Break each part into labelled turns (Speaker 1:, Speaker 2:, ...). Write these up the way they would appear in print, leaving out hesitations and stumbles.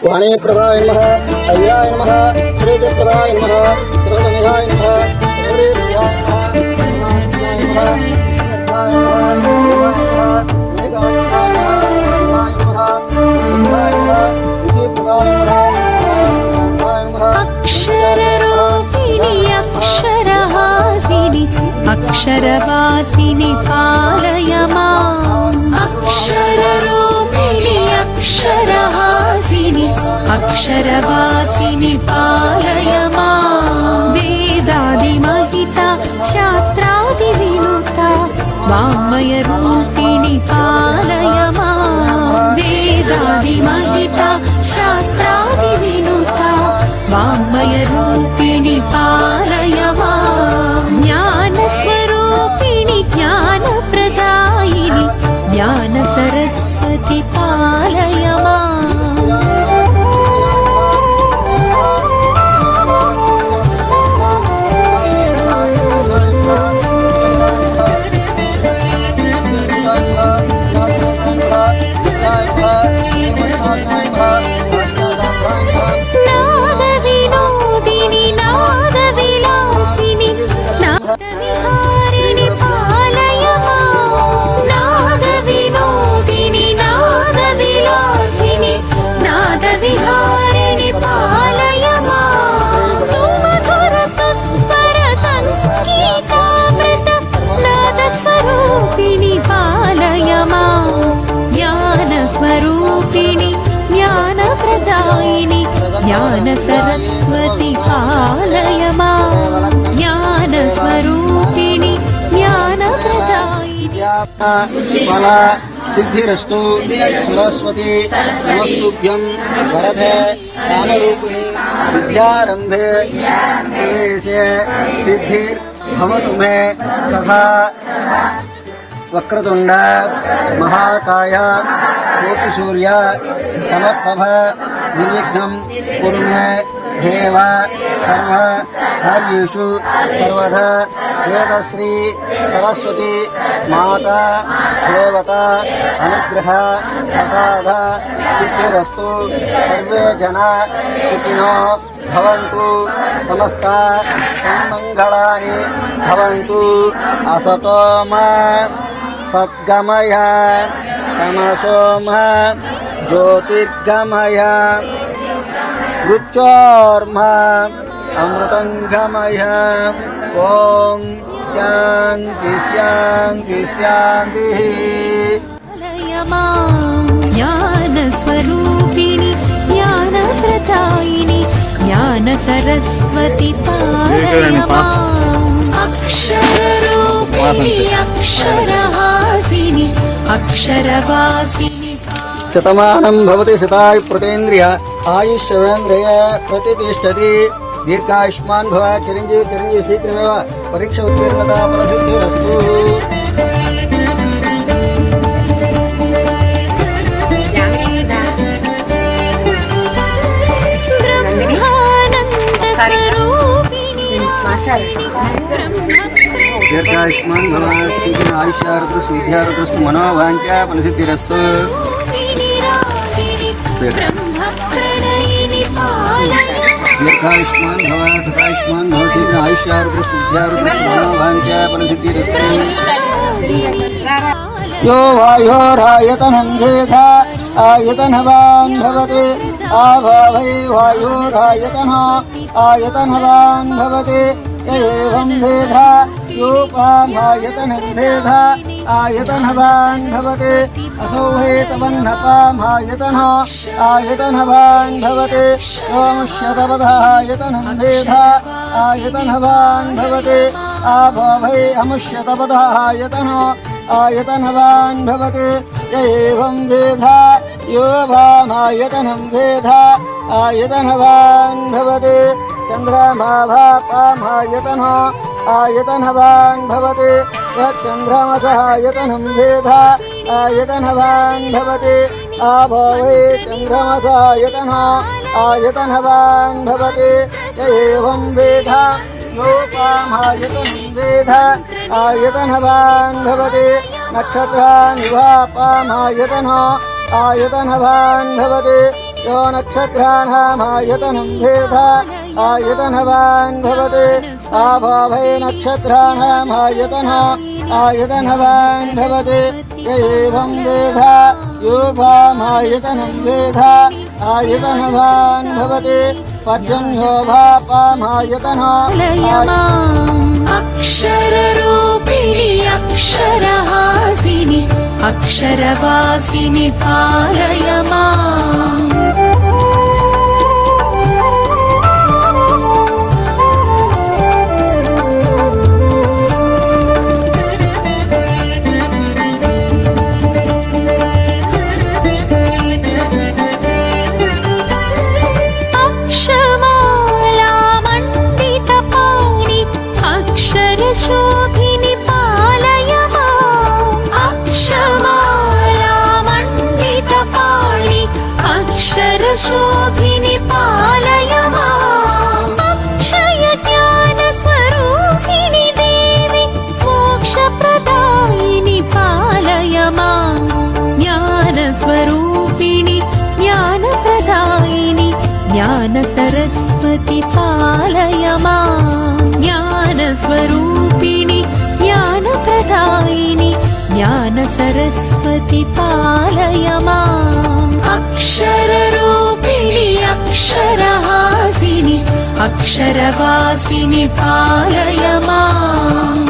Speaker 1: वाणीप्रभाय नमः अव्याय नमः श्रीप्रभाय नमः सर्वतनिहाय नमः सर्वेभ्याय
Speaker 2: अक्षरवासिनि पालय माम् अक्षररूपिणि अक्षरहासिनि अक्षरवासिनि पालय माम् वेदादिमहिता शास्त्रादिविनुता वाङ्मयरूपिणि पालय माम् वेदादिमहिता शास्त्रादिविनुता वाङ्मयरूपिणि पालय माम् ज्ञानस्वरूपिणि ज्ञानप्रदायिनि ज्ञानसरस्वति पालय माम् नादविनोदिनि नादविलासिनि नादविहारिणि पालय माम् नादविनोदिनि नादविलासिनि नादविहारिणि पालय माम् सुमधुर सुस्वर सङ्गीतामृत नादस्वरूपिणि पालय माम् ज्ञानस्वरूपिणि ज्ञानप्रदायिनि ज्ञानसरस्वति पालय माम् ज्ञानस्वरूपिणि ज्ञानप्रदायिनि
Speaker 1: फल सिद्धिरस्तु सरस्वती नमस्तुभ्यं वरदे कामरूपिणी विद्यारंभे प्रवेशे सिद्धिर्भवतु मे सदा वक्रतुंड महाकाय कोटिसूर्य समप्रभ निर्विघ्नं कुरु मे देव सर्व कार्येषु सर्वदा वेदश्री सरस्वती माता देवता अनुग्रह प्रसाद सिद्धिरस्तु सर्वे जना सुखिनो भवन्तु समस्त सन्मङ्गलानि भवन्तु असतो मा सद्गमय तमसो मा ज्योतिर्गमय मृत्योर्मा अमृतंगमय ओम शांति शांति शांति
Speaker 2: ज्ञानस्वरूपिणि ज्ञानप्रदायिनि ज्ञानसरस्वति पालय माम् अक्षररूपिणि अक्षरहासिनि अक्षरवासिनि
Speaker 1: शतमानं भवति शताय प्रतेन्द्रिय आयुष्यवेन्द्रिय प्रतिष्ठति दीर्घायुष्मान् भव चिरंजीव चिरंजीव शीघ्रमेव परीक्षा उत्तीर्णता प्रसिद्धिरस्तु दीर्घायुष्मान् भव शीघ्र आयुष्यार्थ विद्यार्थस्तु मनोवाञ्छा प्रसिद्धिरस्तु दीर्घायुष्मान् भव शतायुष्मान् भव शीघ्र आयुष्यार्थ विद्यार्थस्तु मनोवाञ्छा प्रसिद्धिरस्तु यो वायोरायतनं वेदा आयतनवान् भवति आभावै वायोरायतनः आयतनवान् भवति एवं वेदा योपामायतनं वेदा आयतनवान् भवति असौ हेतवन्नपामायतनः आयतनवान् भवति ओमुष्यतपदः आयतनं वेदा आयतनवान् भवति आभावै अमुष्यतपदः आयतनः आयतनवान् भवति एवं वेदा यो वामायतनं वेदा आयतनवान् भवति चन्द्रमाभापामायतनः आयतनवान् भवति यच्चन्द्रमसः आयतनं वेदा आयतनवान् भवति आभावै चन्द्रमसः आयतनः आयतनवान् भवति एवं वेदा योपामायतनं वेदा आयतनवान् भवति नक्षत्रानिवापामायतनः आयतनवान् भवति यो नक्षत्राणामायतनं वेद आयतनवान् भवति आभावै नक्षत्राणामायतनवान् भवति य एवं वेद योभामायतनं वेद आयतनवान् भवति पर्जन्यो
Speaker 2: अक्षररूपिणि अक्षरहासिनि अक्षरवासिनि पालय माम् शोभिनि पालय माम् अक्षमाला मण्डितपाणि अक्षरशोभिनि पालय माम् अक्षय ज्ञानस्वरूपिणि देवि मोक्षप्रदायिनि पालय माम् ज्ञानस्वरूपिणि ज्ञानप्रदायिनि ज्ञानसरस्वति पालय माम् ज्ञानस्वरूपिणि ज्ञानप्रदायिनि ज्ञानसरस्वति पालय माम् अक्षररूपिणि अक्षरहासिनि अक्षरवासिनि पालय माम्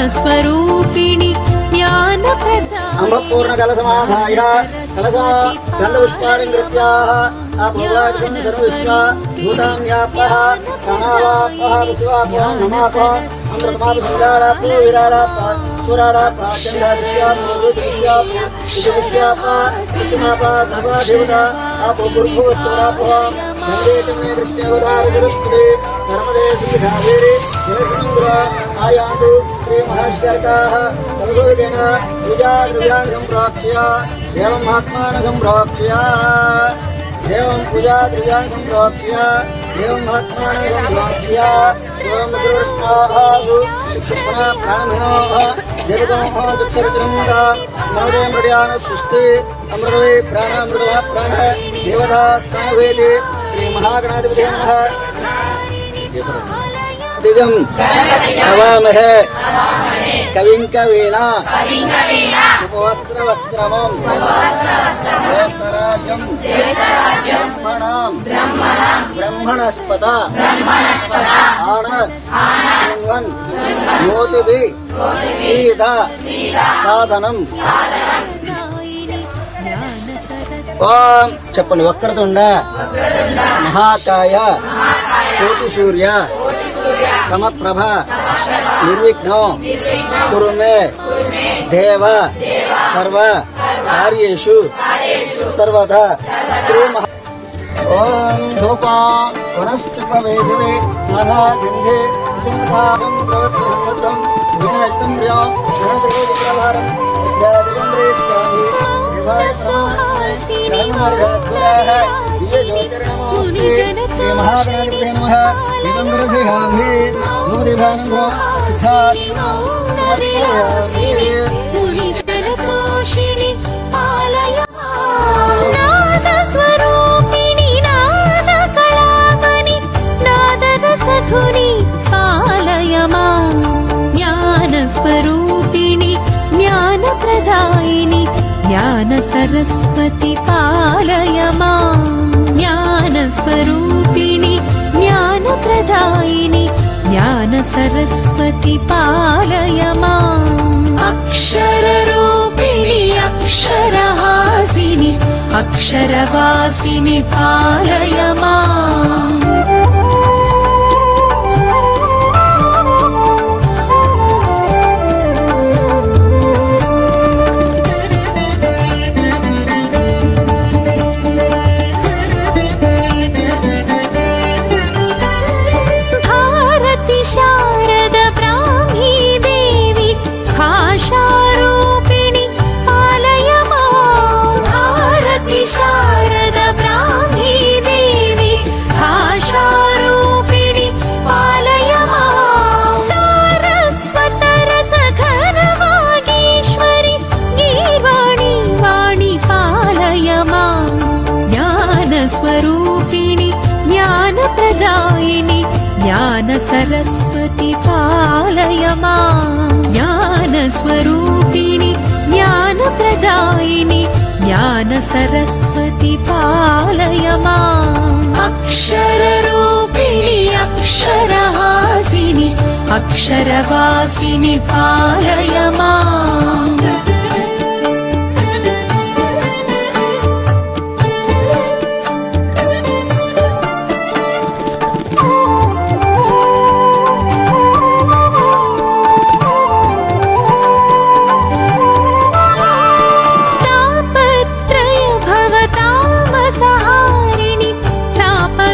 Speaker 2: स्वरूपिणि
Speaker 1: अम्बपूर्ण कलशमाधाय कलशा गन्धपुष्पाणि नृत्याः अभोगादिकं सर्वविश्व भूतान्यापः प्राणावापः विश्वापः नमापः अमृतमापसंराडापो विराडापः सुराडापः चन्द्राभिष्यापः विश्वापः सत्यमापः सर्वादेवता आपो गुरुभुवस्वरापः गङ्गेतमे दृष्टिवधारसरस्वती नर्मदे सिंहावेरि जलसमुद्र आयान्तु श्रीमहाश्चर्काः तदुदेन पूजाद्रव्याणि सम्प्राप्य एवं आत्मानं सम्प्राप्य एवं पूजाद्रव्याणि सम्प्राप्य एवं आत्मानं सम्प्राप्य एवं मधुरस्वाहासु चक्षुष्मना प्राणभिनोः देवतमः दुःखरुद्रमुदा मनोदे मृड्यान सृष्टि अमृतवे प्राणामृतमः प्राणः देवतास्थानवेदे श्रीमहागणाधिपते नमः दिजं नवामहे कविं कवीणा उपवस्त्रवस्त्रमं ज्येष्ठराज्यं ब्रह्मणस्पत आनत् शृण्वन् मोतिभिः सीदा साधनं ओम చెప్పండి వక్రతుండ మహాకాయ కోటి సూర్య సమప్రభ నిర్విఘ్నో కురు మే దేవ సర్వ కార్యేషు సర్వదా శ్రీ మహా ఓం ధూపా వనస్పతివేదివే నానాగంధే సుంధారం ద్రవత్సమృతం వినాయకం ప్రియం గణద్రవ్యభారం విద్యాదివంద్రేష్టామి దేవాయ సమాత్మే బ్రహ్మర్ఘాత్వరాః దివ్య జ్యోతిర్నమోస్తే శ్రీ మహాగణాధిపతే నమః వివందరసిహామి భూదిభానంద్ర
Speaker 2: सिद्धार्षिणि पालय नादस्वरूपिणि नादकलामणि नादरसधुनि पालय माम् ज्ञानस्वरूपिणि ज्ञानप्रदायिनि ज्ञानसरस्वति पालय माम् ज्ञानस्वरूपिणि ज्ञानप्रदायिनि ज्ञानसरस्वति पालय माम् अक्षररूपिणि अक्षरहासिनि अक्षरवासिनि पालय माम् ज्ञान सरस्वती पालय माम् ज्ञानस्वरूपिणि ज्ञानप्रदायिनि ज्ञान सरस्वती पालय माम् अक्षररूपिणि अक्षरहासिनि अक्षरवासिनि पालय माम्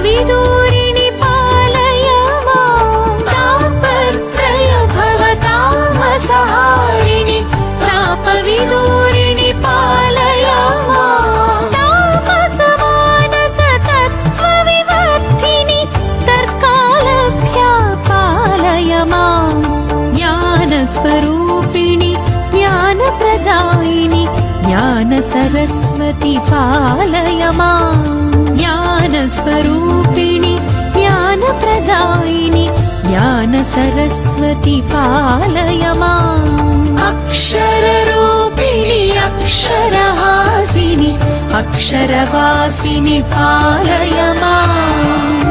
Speaker 2: विदूरिणि पालय माम् तापत्रय भवतामसहारिणि तापविदूरिणि पालय माम् तापसमानसतत्त्वविवर्धिनि तर्कालभ्या पालय माम् ज्ञानस्वरूपिणि ज्ञानप्रदायिनि ज्ञानसरस्वती पालय माम् ज्ञानस्वरूपिणि ज्ञानप्रदायिनि ज्ञानसरस्वती पालय माम् अक्षररूपिणि अक्षरहासिनि अक्षरवासिनि पालय माम्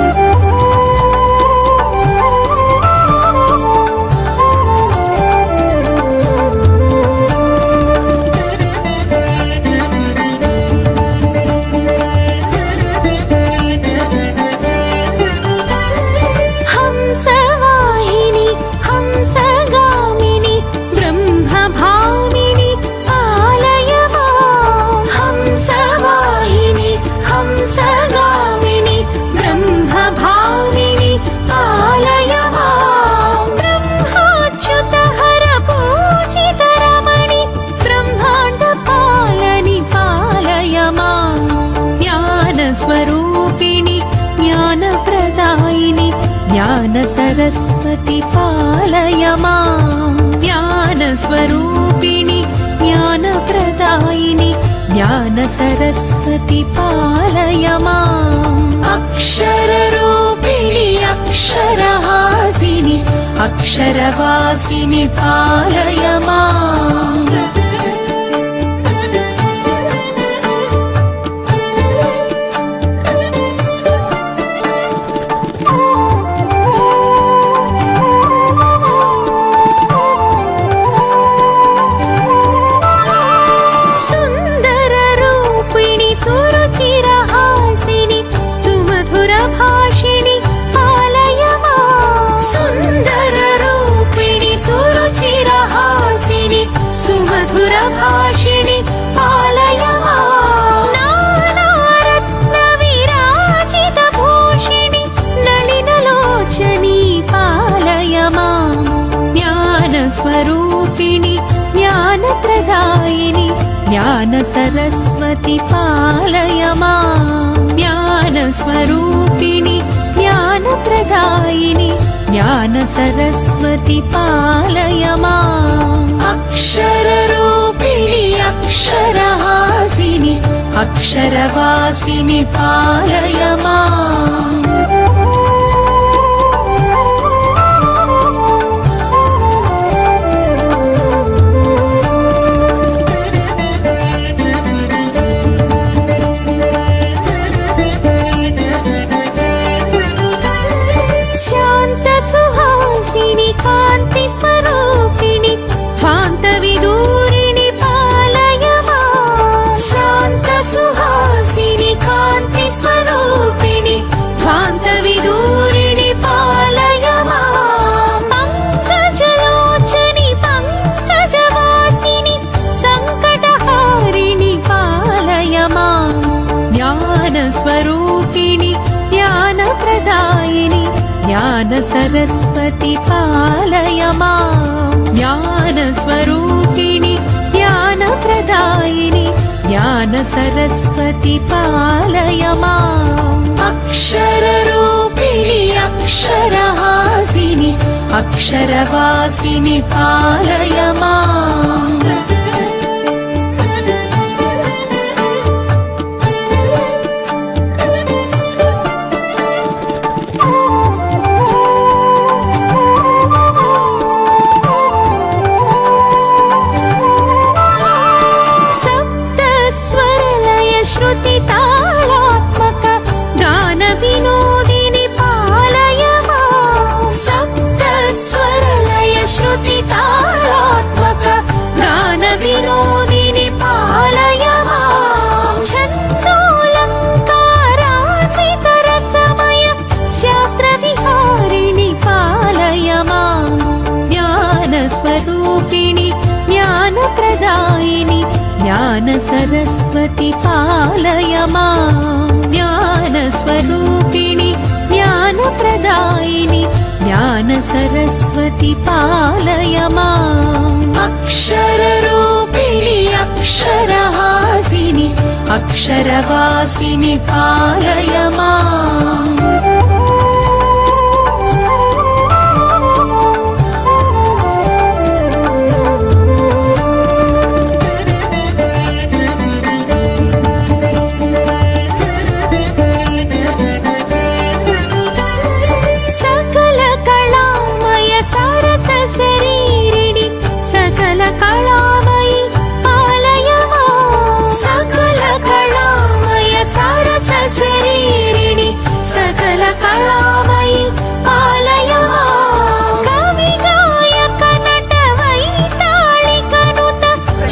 Speaker 2: स्वरूपिणि ज्ञानप्रदायिनि ज्ञान सरस्वती पालय माम् ज्ञानस्वरूपिणि ज्ञानप्रदायिनि ज्ञान सरस्वती पालय माम् अक्षररूपिणि अक्षरहासिनि अक्षरवासिनि पालय माम् भाषिणि पालय माम् सुन्दररूपिणि सुरुचिरहासिनि सुमधुरभाषिणि पालय माम् नानारत्नविराजितभूषिणि नलिनलोचनी पालय माम् ज्ञानस्वरूपिणि ज्ञानप्रदायिनि ज्ञान सरस्वती पालय माम् ज्ञानस्वरूपिणि ज्ञानप्रदायिनि ज्ञान सरस्वती पालय माम् अक्षररूपिणि अक्षरहासिनि अक्षरवासिनि पालय माम् कान्तिस्वरूपिणि ध्वान्तविदूरिणि पालय माम् शान्तसुहासिनि कान्तिस्वरूपिणि ध्वान्तविदूरिणि पालय माम् पङ्कजलोचनि पङ्कजवासिनि सङ्कटहारिणि पालय माम् ज्ञानस्वरूपिणि ज्ञानप्रदायिनि ज्ञान सरस्वती पालय माम् ज्ञानस्वरूपिणि ज्ञानप्रदायिनि ज्ञान सरस्वती पालय माम् अक्षररूपिणि अक्षरहासिनि अक्षरवासिनि पालय माम् ज्ञानप्रदायिनि ज्ञानसरस्वति पालय माम् ज्ञानस्वरूपिणि ज्ञानप्रदायिनि ज्ञानसरस्वति पालय माम् अक्षररूपिणि अक्षरहासिनि अक्षरवासिनि पालय माम् शरीरिणि सकल कलामयि पालय माम् सकल कलामय सरस शरीरिणि सकल कलामयि पालय माम् कवि गायक नट वैताళिक नुत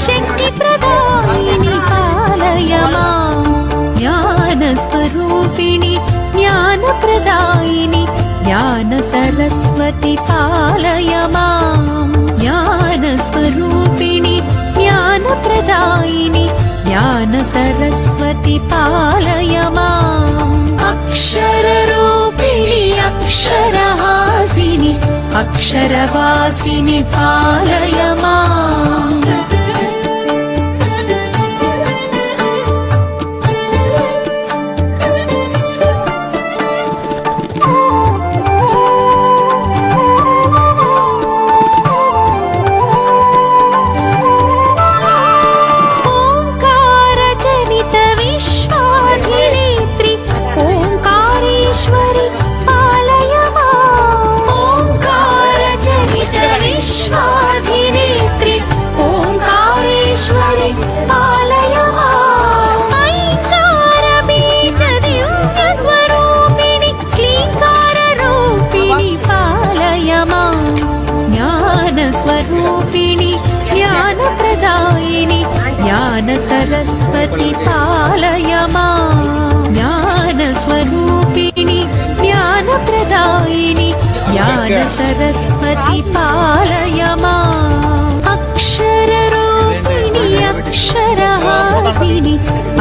Speaker 2: शक्ति प्रदायिनि पालय माम् ज्ञानस्वरूपिणि ज्ञानप्रदायिनि ज्ञानसरस्वति पालय माम् ज्ञानस्वरूपिणि ज्ञानप्रदायिनि ज्ञानसरस्वति पालय माम् अक्षररूपिणि अक्षरहासिनि अक्षरवासिनि पालय माम् स्वरूपिणि ज्ञानप्रदायिनि ज्ञानसरस्वति पालय माम् ज्ञानस्वरूपिणि ज्ञानप्रदायिनि ज्ञानसरस्वति पालय माम् अक्षररूपिणि अक्षरहासिनि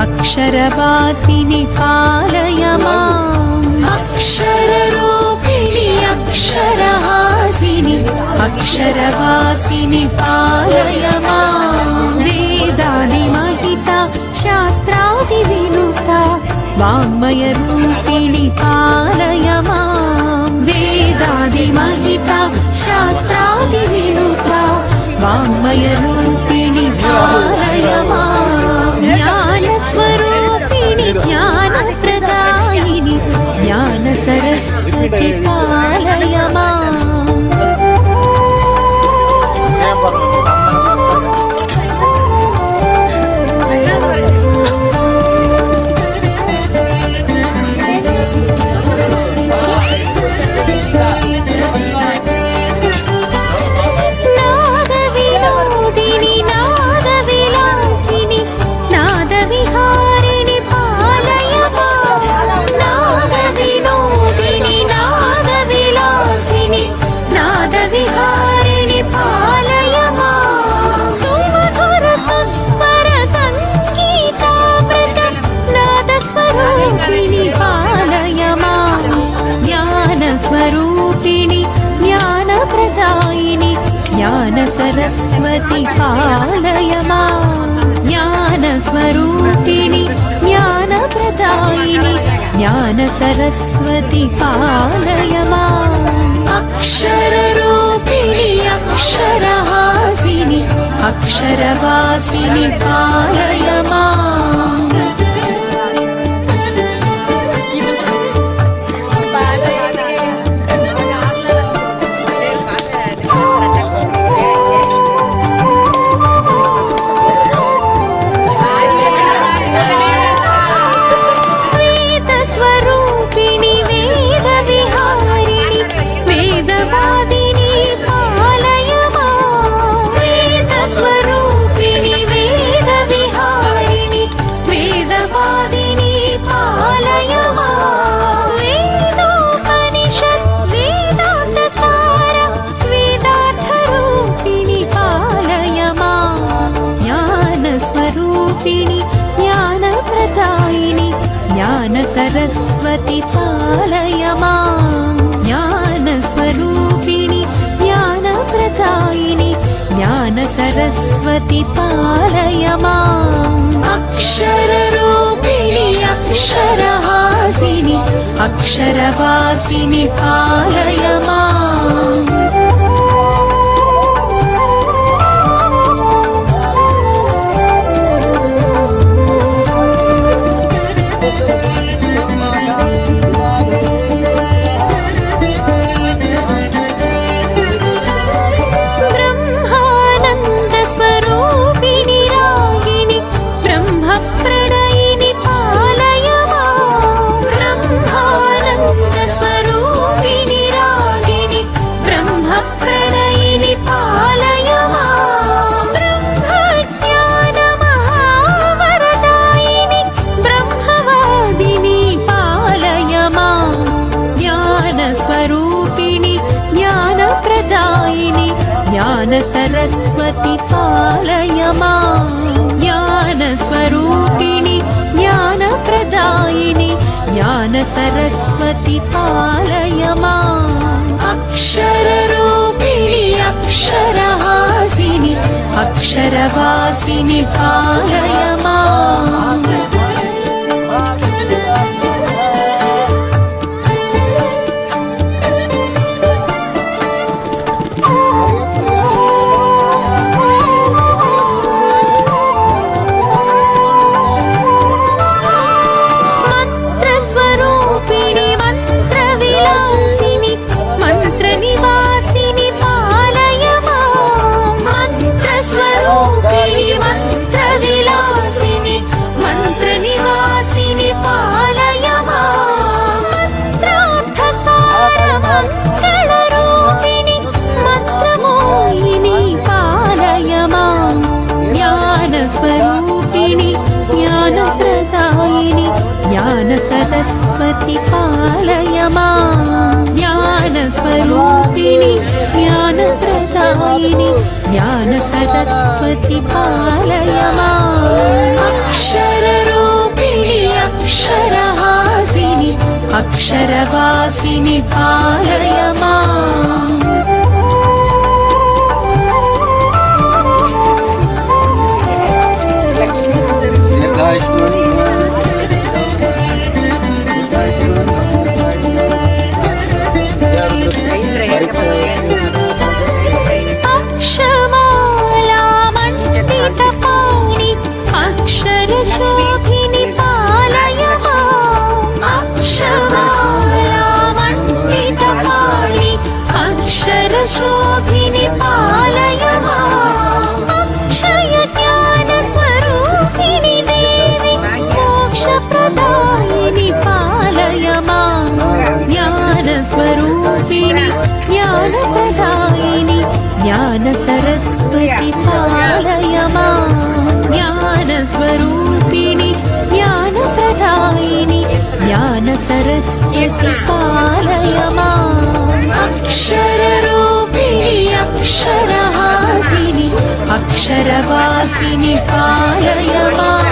Speaker 2: अक्षरवासिनि पालय माम् अक्षररूपिणि अक्षरहासिनि अक्षरवासिनि पालय माम् वेदादिमहिता शास्त्रादिविनुता वाङ्मयरूपिणि पालय माम् वेदादिमहिता शास्त्रादिविनुता वाङ्मयरूपिणि पालय माम् ज्ञानस्वरूपिणि ज्ञानप्रदायिनि ज्ञानसरस्वति पालय माम् स्वरूपिणि ज्ञानप्रदायिनि ज्ञानसरस्वति पालय माम् ज्ञानस्वरूपिणि ज्ञानप्रदायिनि ज्ञानसरस्वति पालय माम् अक्षररूपिणि अक्षरहासिनि अक्षरवासिनि पालय माम् स्वरूपिणि वेद विहारिणि सरस्वती पालय माम् ज्ञानस्वरूपिणि ज्ञानप्रदायिनि ज्ञान सरस्वती पालय माम् अक्षररूपिणि अक्षरहासिनि अक्षरवासिनि पालय माम् ज्ञान सरस्वती पालय माम् ज्ञानस्वरूपिणि ज्ञानप्रदायिनि ज्ञान सरस्वती पालय माम् अक्षररूपिणि अक्षरहासिनि अक्षरवासिनि पालय माम् स्वरूपिणि ज्ञानप्रदायिनि ज्ञान सरस्वती पालय माम् ज्ञानस्वरूपिणि ज्ञानप्रदायिनि ज्ञान सरस्वती पालय माम् अक्षररूपिणि अक्षरहासिनि अक्षरवासिनि पालय माम् अक्षमालामण्डितपाणि अक्षरशोभिनि पालय माम् अक्षमालामण्डितपाणि अक्षरशोभिनि पालय माम् अक्षयज्ञानस्वरूपिणि देवि मोक्षप्रदायिनि पालय माम् ज्ञानस्वरूपिणि ज्ञानप्रदायिनि ज्ञान सरस्वती पालय माम् ज्ञानस्वरूपिणि ज्ञानप्रदायिनि ज्ञान सरस्वती पालय माम् अक्षररूपिणि अक्षरहासिनि अक्षरवासिनि पालय माम्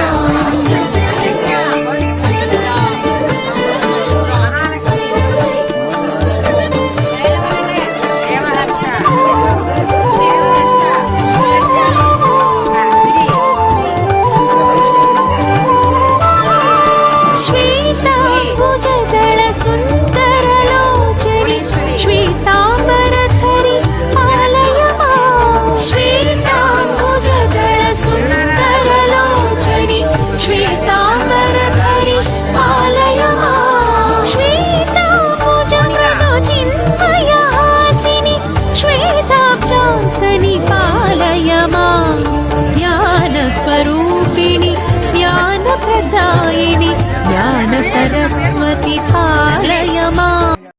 Speaker 2: स्वरूपिणि ज्ञानप्रदायिनि ज्ञान सरस्वती